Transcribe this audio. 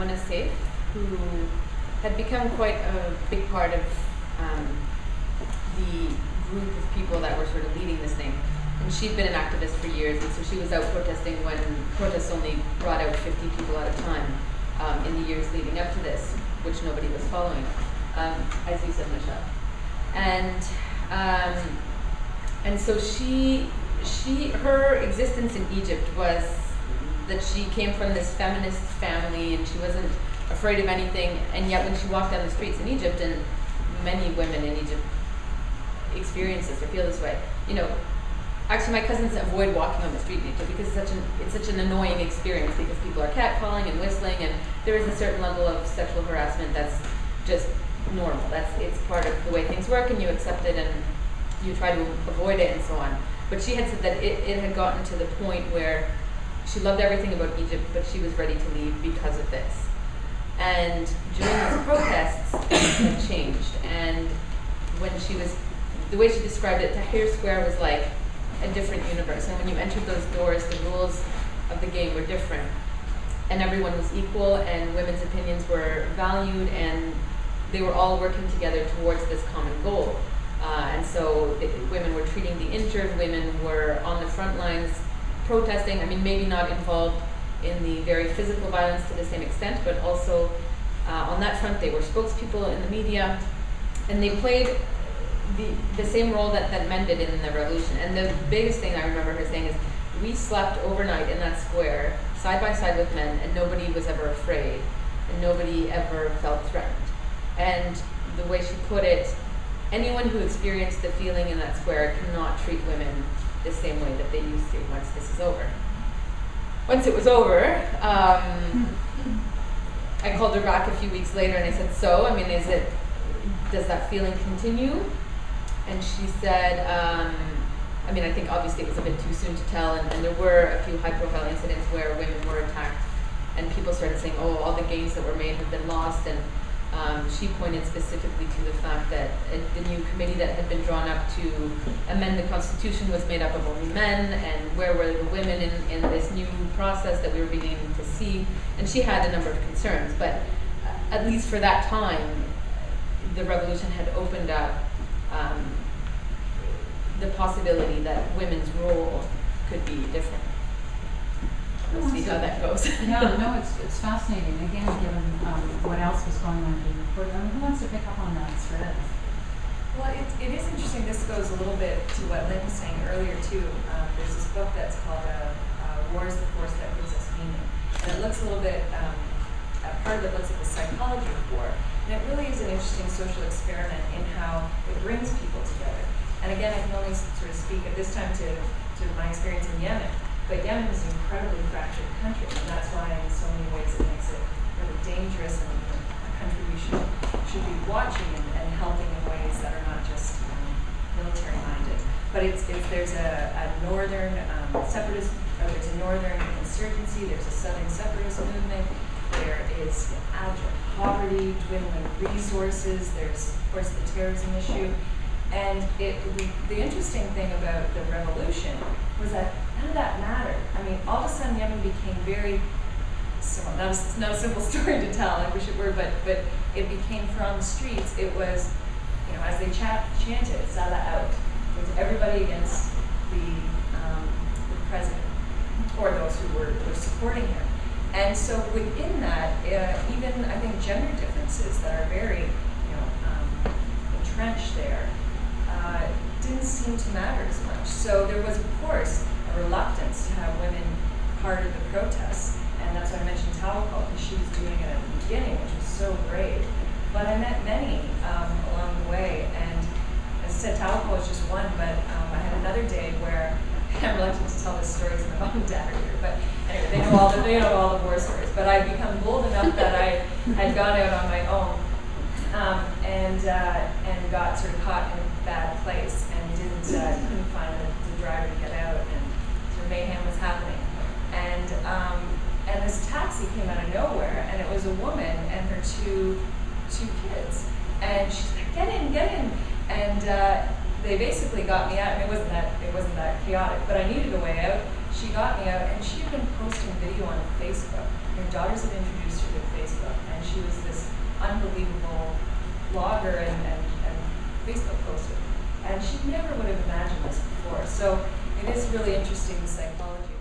Hona Saif, who had become quite a big part of the group of people that were sort of leading this thing. And she'd been an activist for years, and so she was out protesting when protests only brought out 50 people at a time in the years leading up to this, which nobody was following, as you said, Michelle. And so her existence in Egypt was that she came from this feminist family, and she wasn't afraid of anything. And yet, when she walked down the streets in Egypt, and many women in Egypt experience this or feel this way, you know. Actually, my cousins avoid walking on the street in Egypt because it's such an annoying experience, because people are catcalling and whistling, and there is a certain level of sexual harassment that's just normal. It's part of the way things work, and you accept it and you try to avoid it and so on. But she had said that it had gotten to the point where she loved everything about Egypt, but she was ready to leave because of this. And during those protests, it had changed. And when the way she described it, Tahrir Square was like a different universe. And when you entered those doors, the rules of the game were different. And everyone was equal, and women's opinions were valued, and they were all working together towards this common goal. And so women were treating the injured, women were on the front lines protesting. I mean, maybe not involved in the very physical violence to the same extent, but also on that front they were spokespeople in the media, and they played the same role that men did in the revolution. And the biggest thing I remember her saying is, we slept overnight in that square, side by side with men, and nobody was ever afraid, and nobody ever felt threatened. And the way she put it, anyone who experienced the feeling in that square cannot treat women the same way that they used to once this is over. Once it was over, I called her back a few weeks later and I said, so, I mean, does that feeling continue? And she said, I mean, I think obviously it was a bit too soon to tell, and there were a few high-profile incidents where women were attacked, and people started saying, oh, all the gains that were made have been lost, and she pointed specifically to the fact that the new committee that had been drawn up to amend the Constitution was made up of only men, and where were the women in this new process that we were beginning to see. And she had a number of concerns, but at least for that time, the revolution had opened up the possibility that women's role could be different. We'll see how that goes. Yeah, no, it's fascinating. Again, given what else was going on being reported. Who wants to pick up on that thread? Well, it is interesting. This goes a little bit to what Lynn was saying earlier, too. There's this book that's called War is the Force That Gives Us Meaning. And it looks a little bit, part of it looks at the psychology of war. And it really is an interesting social experiment in how it brings people together. And again, I can only sort of speak at this time to my experience in Yemen. But Yemen is an incredibly fractured country, and that's why in so many ways it makes it really dangerous, and a country we should be watching and helping in ways that are not just military-minded. But there's a northern separatist, or there's a northern insurgency, there's a southern separatist movement, there is abject poverty, dwindling resources, there's, of course, the terrorism issue. And the interesting thing about the revolution was that none of that mattered. I mean, all of a sudden Yemen became very simple. It's not a simple story to tell, I wish it were, but it became from the streets. It was, you know, as they chanted, Salah out. It was everybody against the president, or those who were supporting him. And so within that, even I think gender differences that are very, entrenched there, didn't seem to matter as much. So there was, of course, a reluctance to have women part of the protests, and that's why I mentioned Tawakol, because she was doing it at the beginning, which was so brave. But I met many along the way, and as I said, Tawakol was just one, but I had another day where I'm reluctant to tell this story because my mom and dad are here, but anyway, they know all the war stories. But I'd become bold enough that I had gone out on my own and got sort of caught in a bad place and couldn't find the driver to get out, and sort of mayhem was happening. And this taxi came out of nowhere, and it was a woman and her two kids, and she's like, get in, and they basically got me out. I mean, it wasn't that chaotic, but I needed a way out. She got me out, and she had been posting video on Facebook. I her daughters had introduced her to Facebook, and she was this unbelievable blogger and Facebook poster. And she never would have imagined this before. So it is really interesting, the psychology.